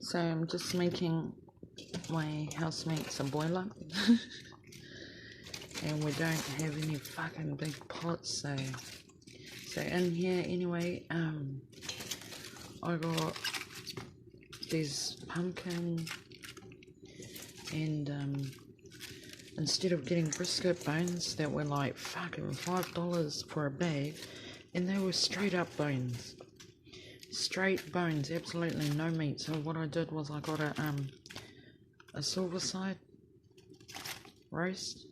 So I'm just making my housemates a boiler. And we don't have any fucking big pots, so in here anyway, I got these pumpkin, and instead of getting brisket bones that were like fucking $5 for a bag, and they were straight up bones, absolutely no meat. So what I did was I got a silver side roast,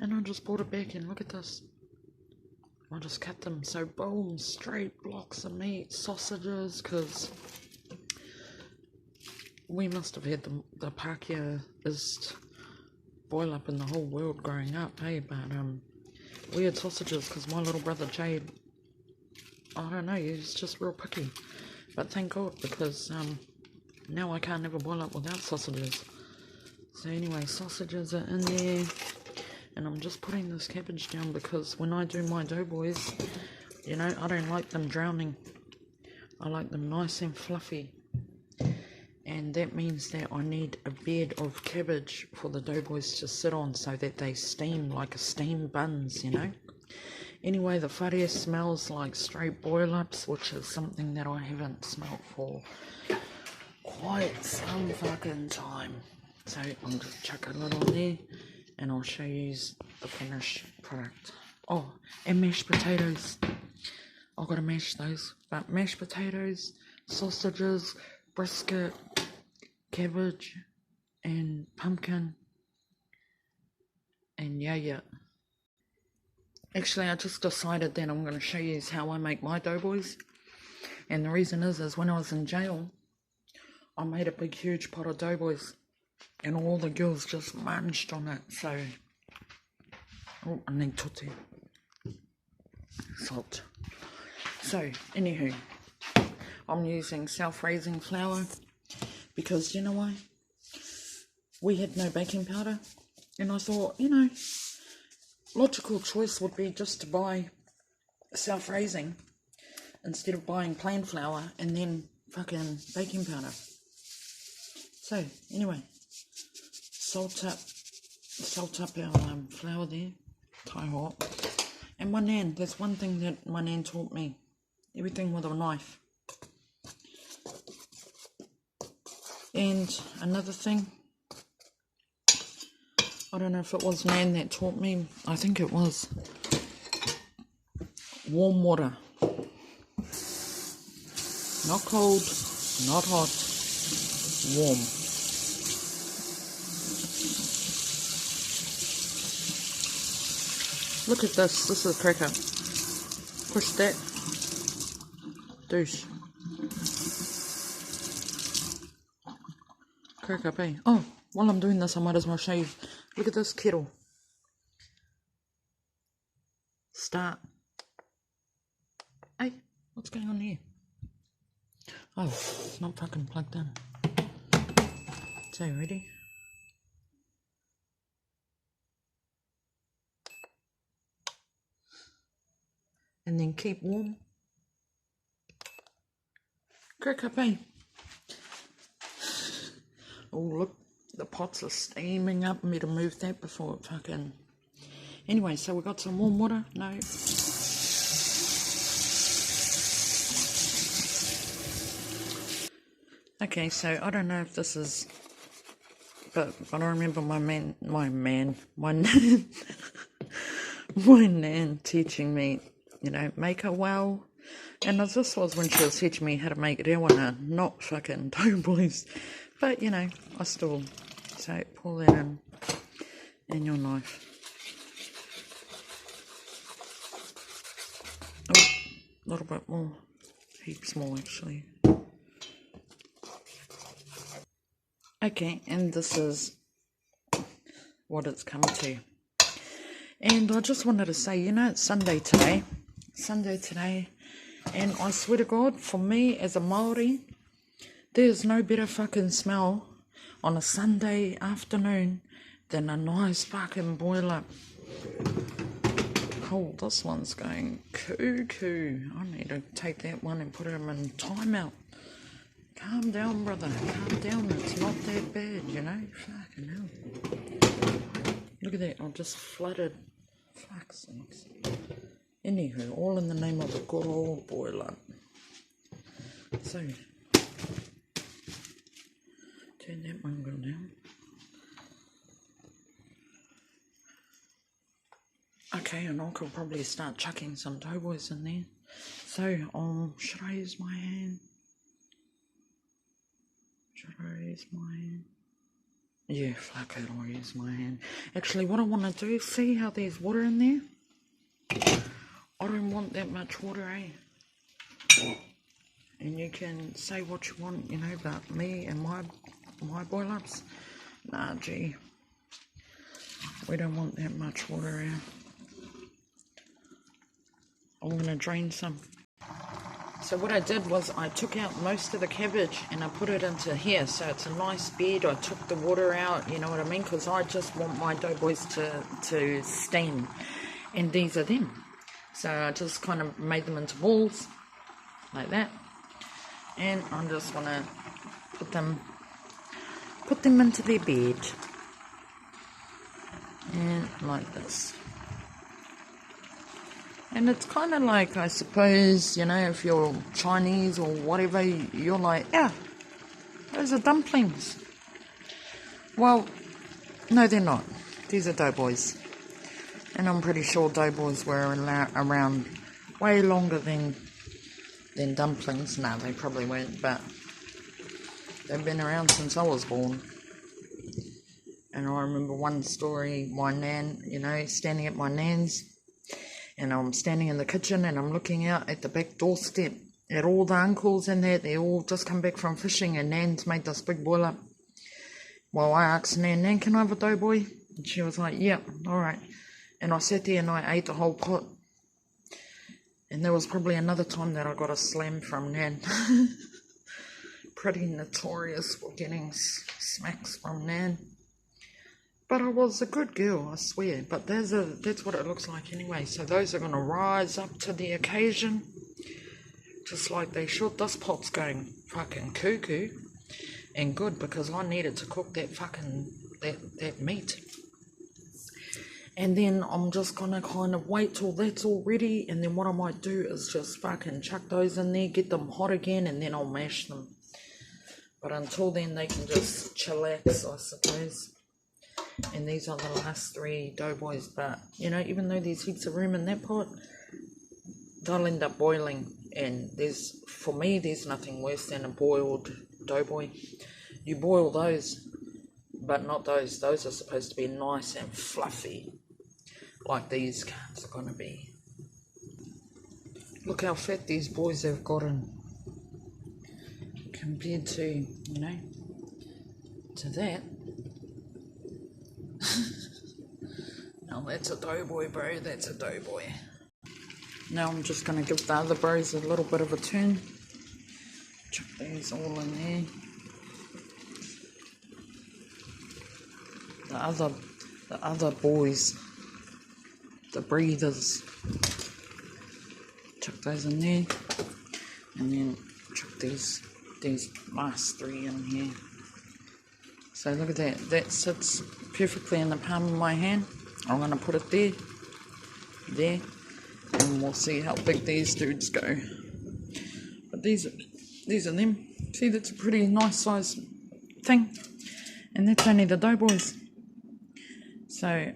and I just brought it back, and look at this. I just cut them, so boom, straight blocks of meat, sausages, because we must have had the Pākehā-ist boil up in the whole world growing up, hey, but we had sausages because my little brother Jade, I don't know, he's just real picky, but thank God, because now I can't ever boil up without sausages. So anyway, sausages are in there. And I'm just putting this cabbage down because when I do my doughboys, you know, I don't like them drowning. I like them nice and fluffy. And that means that I need a bed of cabbage for the doughboys to sit on so that they steam like a steamed buns, you know. Anyway, the whare smells like straight boil-ups, which is something that I haven't smelt for quite some fucking time. So I'm going to chuck a little there. And I'll show you the finished product. Oh, and mashed potatoes. I've got to mash those. But mashed potatoes, sausages, brisket, cabbage, and pumpkin, and yeah. Actually, I just decided that I'm going to show you how I make my doughboys. And the reason is when I was in jail, I made a big, huge pot of doughboys. And all the girls just munched on it, so... Oh, I need tutti. Salt. So, anywho, I'm using self-raising flour because, you know why? We had no baking powder, and I thought, you know, logical choice would be just to buy self-raising instead of buying plain flour and then fucking baking powder. So, anyway... Salt up our flour there, tie hot. And my nan, there's one thing that my nan taught me, everything with a knife. And another thing, I don't know if it was nan that taught me, I think it was, warm water. Not cold, not hot, warm. Look at this is a cracker. Push that. Douche. Crack up, eh? Oh, while I'm doing this, I might as well show you. Look at this kettle. Start. Hey, what's going on here? Oh, it's not fucking plugged in. So, ready? And then keep warm. Crack up, eh? Oh, look, the pots are steaming up. I need to move that before it fucking... Anyway, so we got some warm water. No. Okay, so I don't know if this is... But I remember my nan teaching me, you know, make a well. And this was when she was teaching me how to make rewana, not fucking doughboys. But, you know, I still... So, pull that in your knife. Oh, a little bit more. Heaps more, actually. Okay, and this is what it's come to. And I just wanted to say, you know, it's Sunday today, and I swear to God, for me as a Maori, there's no better fucking smell on a Sunday afternoon than a nice fucking boil up. Oh, this one's going cuckoo. I need to take that one and put him in timeout. Calm down, brother. Calm down. It's not that bad, you know? Fucking hell. Look at that. I just flooded. Fuck's sakes. Anywho, all in the name of a good old boiler. So, turn that mongrel down. Okay, and I could probably start chucking some doughboys in there. So, should I use my hand? Should I use my hand? Yeah, fuck it, I'll use my hand. Actually, what I want to do, see how there's water in there? I don't want that much water, eh? And you can say what you want, you know, about me and my boil-ups. Nah, gee. We don't want that much water out. I'm going to drain some. So what I did was I took out most of the cabbage and I put it into here. So it's a nice bed. I took the water out, you know what I mean? Because I just want my doughboys to steam. And these are them. So I just kind of made them into balls like that. And I just want to put them into their bed. And like this. And it's kind of like, I suppose, you know, if you're Chinese or whatever, you're like, yeah, those are dumplings. Well, no, they're not. These are doughboys. And I'm pretty sure doughboys were around way longer than dumplings. No, they probably weren't, but they've been around since I was born. And I remember one story, my nan, you know, standing at my nan's, and I'm standing in the kitchen and I'm looking out at the back doorstep at all the uncles and that. They all just come back from fishing and Nan's made this big boil up. Well, I asked Nan, can I have a doughboy? And she was like, yeah, alright. And I sat there and I ate the whole pot. And there was probably another time that I got a slam from Nan. Pretty notorious for getting smacks from Nan. But I was a good girl, I swear. But that's what it looks like anyway. So those are going to rise up to the occasion. Just like they should. This pot's going fucking cuckoo. And good, because I needed to cook that fucking, that meat. And then I'm just going to kind of wait till that's all ready. And then what I might do is just fucking chuck those in there, get them hot again, and then I'll mash them. But until then, they can just chillax, I suppose. And these are the last 3 doughboys, but you know, even though there's heaps of room in that pot, they'll end up boiling. And for me, there's nothing worse than a boiled doughboy. You boil those, but not those. Those are supposed to be nice and fluffy, like these cans are going to be. Look how fat these boys have gotten compared to, you know, to that. Now that's a doughboy, bro, that's a doughboy. Now I'm just going to give the other bros a little bit of a turn. Chuck these all in there. The other boys, the breathers, chuck those in there. And then chuck these last 3 in here. So look at that, that sits perfectly in the palm of my hand. I'm going to put it there, and we'll see how big these dudes go. But these are them. See, that's a pretty nice size thing, and that's only the doughboys. So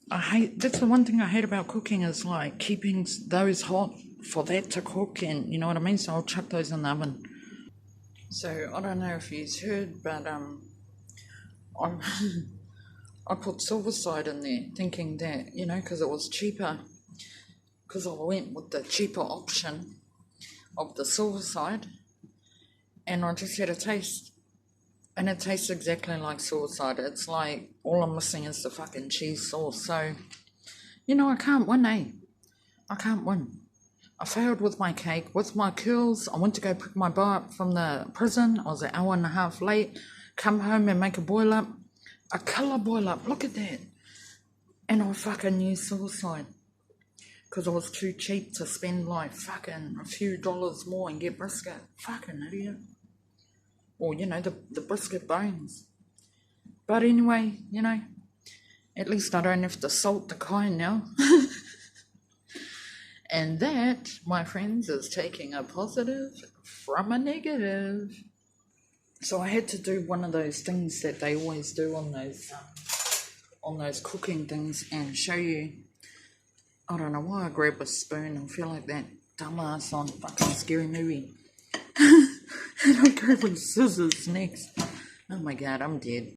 that's the one thing I hate about cooking, is like keeping those hot for that to cook, and you know what I mean. So I'll chuck those in the oven. So I don't know if you've heard, but I put silverside in there, thinking that, you know, because it was cheaper, because I went with the cheaper option of the silverside, and I just had a taste, and it tastes exactly like silverside. It's like all I'm missing is the fucking cheese sauce. So, you know, I can't win, eh? I can't win. I failed with my cake, with my curls. I went to go pick my boy up from the prison. I was an hour and a half late. Come home and make a boil up. A killer boil up, look at that. And I fucking used suicide. Because I was too cheap to spend like fucking a few dollars more and get brisket. Fucking idiot. or the brisket bones. But anyway, at least I don't have to salt the kai now. And that, my friends, is taking a positive from a negative. So I had to do one of those things that they always do on those cooking things and show you. I don't know why I grabbed a spoon. I feel like that dumbass on fucking Scary Movie. And I'm grabbing scissors next. Oh my god, I'm dead.